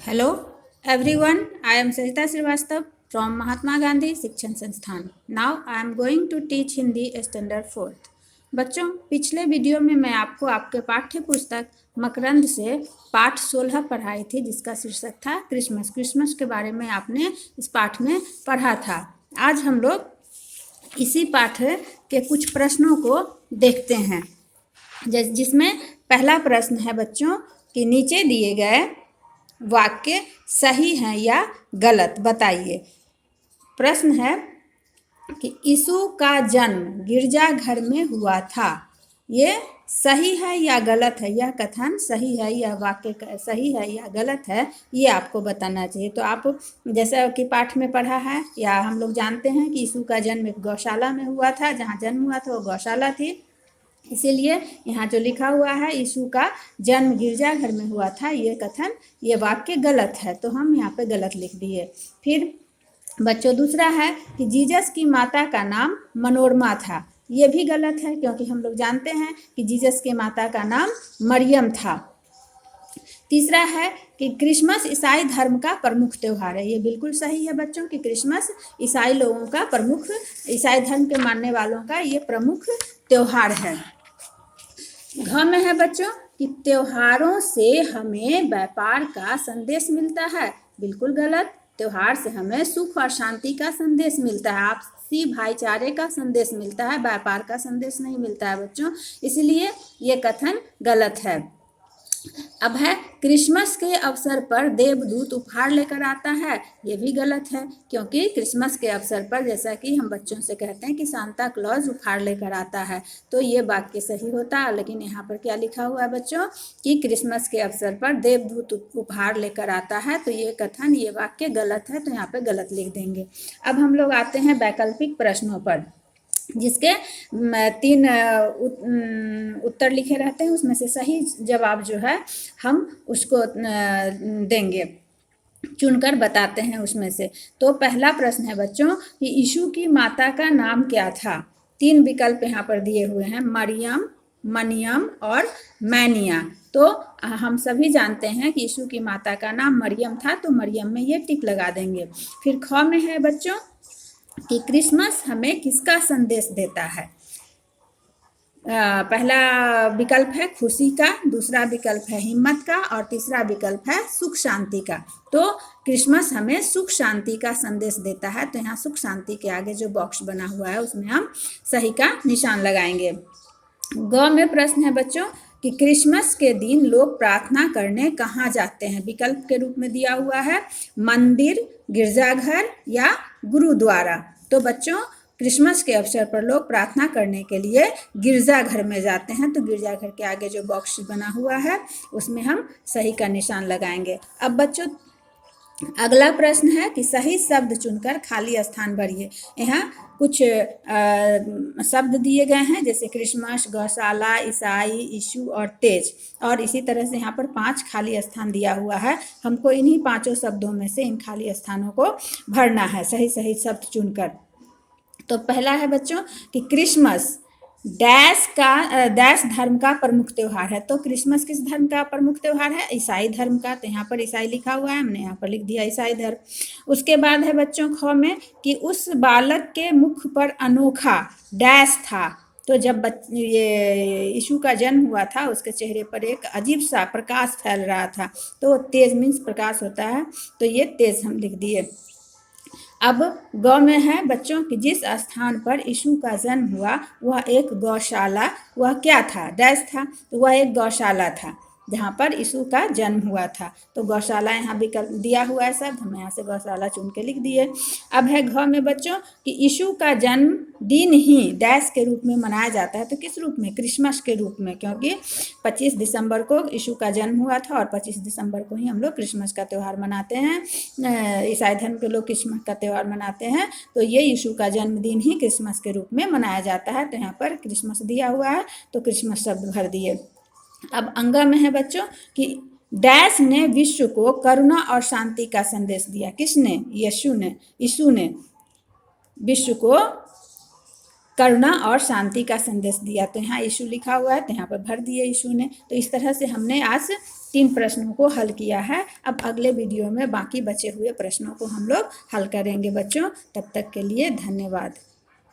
Hello everyone, I am Sajita Srivastav from Mahatma Gandhi शिक्षण संस्थान. Now I am going to teach Hindi Standard 4th. बच्चों, पिछले video में मैं आपको आपके पाठ्य पुस्तक मकरंद से पाठ 16 पढ़ाई थी, जिसका शीर्षक था क्रिसमस. क्रिसमस के बारे में आपने इस पाठ में पढ़ा था. आज हम लोग इसी पाठ के कुछ प्रश्नों को देखते हैं, जिसमें पहला प्रश्न है बच्चों कि नीचे दिए गए वाक्य सही हैं या गलत, बताइए. प्रश्न है कि यीशु का जन्म गिरजाघर में हुआ था. ये सही है या गलत है? यह कथन सही है, यह वाक्य सही है या गलत है, ये आपको बताना चाहिए. तो आप जैसा कि पाठ में पढ़ा है या हम लोग जानते हैं कि यीशु का जन्म एक गौशाला में हुआ था. जहाँ जन्म हुआ था वो गौशाला थी, इसीलिए यहाँ जो लिखा हुआ है यीशु का जन्म गिरजाघर में हुआ था, ये कथन, ये वाक्य गलत है. तो हम यहाँ पे गलत लिख दिए. फिर बच्चों दूसरा है कि जीसस की माता का नाम मनोरमा था. ये भी गलत है, क्योंकि हम लोग जानते हैं कि जीसस की माता का नाम मरियम था. तीसरा है कि क्रिसमस ईसाई धर्म का प्रमुख त्यौहार है. ये बिल्कुल सही है बच्चों कि क्रिसमस ईसाई लोगों का प्रमुख, ईसाई धर्म के मानने वालों का ये प्रमुख त्यौहार है. घ में है बच्चों कि त्योहारों से हमें व्यापार का संदेश मिलता है. बिल्कुल गलत. त्योहार से हमें सुख और शांति का संदेश मिलता है, आपसी भाईचारे का संदेश मिलता है, व्यापार का संदेश नहीं मिलता है बच्चों. इसलिए ये कथन गलत है. अब है क्रिसमस के अवसर पर देवदूत उपहार लेकर आता है. ये भी गलत है, क्योंकि क्रिसमस के अवसर पर जैसा कि हम बच्चों से कहते हैं कि सांता क्लॉज उपहार लेकर आता है, तो ये वाक्य सही होता है. लेकिन यहाँ पर क्या लिखा हुआ है बच्चों कि क्रिसमस के अवसर पर देवदूत उपहार लेकर आता है, तो ये कथन, ये वाक्य गलत है. तो यहाँ पर गलत लिख देंगे. अब हम लोग आते हैं वैकल्पिक प्रश्नों पर, जिसके 3 उत्तर लिखे रहते हैं. उसमें से सही जवाब जो है हम उसको देंगे, चुनकर बताते हैं उसमें से. तो पहला प्रश्न है बच्चों कि यीशु की माता का नाम क्या था. 3 विकल्प यहाँ पर दिए हुए हैं, मरियम, मनियम और मैनिया. तो हम सभी जानते हैं कि यीशु की माता का नाम मरियम था, तो मरियम में ये टिक लगा देंगे. फिर ख में है बच्चों कि क्रिसमस हमें किसका संदेश देता है. पहला विकल्प है खुशी का, दूसरा विकल्प है हिम्मत का और तीसरा विकल्प है सुख शांति का. तो क्रिसमस हमें सुख शांति का संदेश देता है. तो यहाँ सुख शांति के आगे जो बॉक्स बना हुआ है उसमें हम सही का निशान लगाएंगे. ग में प्रश्न है बच्चों कि क्रिसमस के दिन लोग प्रार्थना करने कहाँ जाते हैं. विकल्प के रूप में दिया हुआ है मंदिर, गिरजाघर या गुरुद्वारा. तो बच्चों क्रिसमस के अवसर पर लोग प्रार्थना करने के लिए गिरजाघर में जाते हैं. तो गिरजाघर के आगे जो बॉक्स बना हुआ है उसमें हम सही का निशान लगाएंगे. अब बच्चों अगला प्रश्न है कि सही शब्द चुनकर खाली स्थान भरिए. यहाँ कुछ शब्द दिए गए हैं, जैसे क्रिसमस, गौशाला, ईसाई, यीशु और तेज. और इसी तरह से यहाँ पर 5 खाली स्थान दिया हुआ है. हमको इन्हीं 5 शब्दों में से इन खाली स्थानों को भरना है सही सही शब्द चुनकर. तो पहला है बच्चों कि क्रिसमस डैश धर्म का प्रमुख त्यौहार है. तो क्रिसमस किस धर्म का प्रमुख त्यौहार है? ईसाई धर्म का. तो यहाँ पर ईसाई लिखा हुआ है, हमने यहाँ पर लिख दिया ईसाई धर्म. उसके बाद है बच्चों ख में कि उस बालक के मुख पर अनोखा डैश था. तो जब ये यीशु का जन्म हुआ था उसके चेहरे पर एक अजीब सा प्रकाश फैल रहा था. तो तेज मीन्स प्रकाश होता है, तो ये तेज हम लिख दिए. अब ग में है बच्चों कि जिस स्थान पर यीशु का जन्म हुआ वह एक गौशाला, वह क्या था? डैश था. तो वह एक गौशाला था जहाँ पर यीशु का जन्म हुआ था. तो गौशाला यहाँ विकल्प दिया हुआ है शब्द, हम यहाँ से गौशाला चुन के लिख दिए. अब है घ में बच्चों कि यीशु का जन्म दिन ही डैश के रूप में मनाया जाता है. तो किस रूप में? क्रिसमस के रूप में, क्योंकि 25 दिसंबर को यीशु का जन्म हुआ था और 25 दिसंबर को ही हम लोग क्रिसमस का त्यौहार मनाते हैं. ईसाई धर्म के लोग क्रिसमस का त्यौहार मनाते हैं. तो ये यीशु का जन्मदिन ही क्रिसमस के रूप में मनाया जाता है. तो यहाँ पर क्रिसमस दिया हुआ है, तो क्रिसमस शब्द भर दिए. अब अंगा में है बच्चों कि डैश ने विश्व को करुणा और शांति का संदेश दिया. किसने? यीशु ने विश्व को करुणा और शांति का संदेश दिया. तो यहाँ यीशु लिखा हुआ है, तो यहाँ पर भर दिए यीशु ने. तो इस तरह से हमने आज 3 प्रश्नों को हल किया है। अब अगले वीडियो में बाकी बचे हुए प्रश्नों को हम लोग हल करेंगे बच्चों। तब तक के लिए धन्यवाद।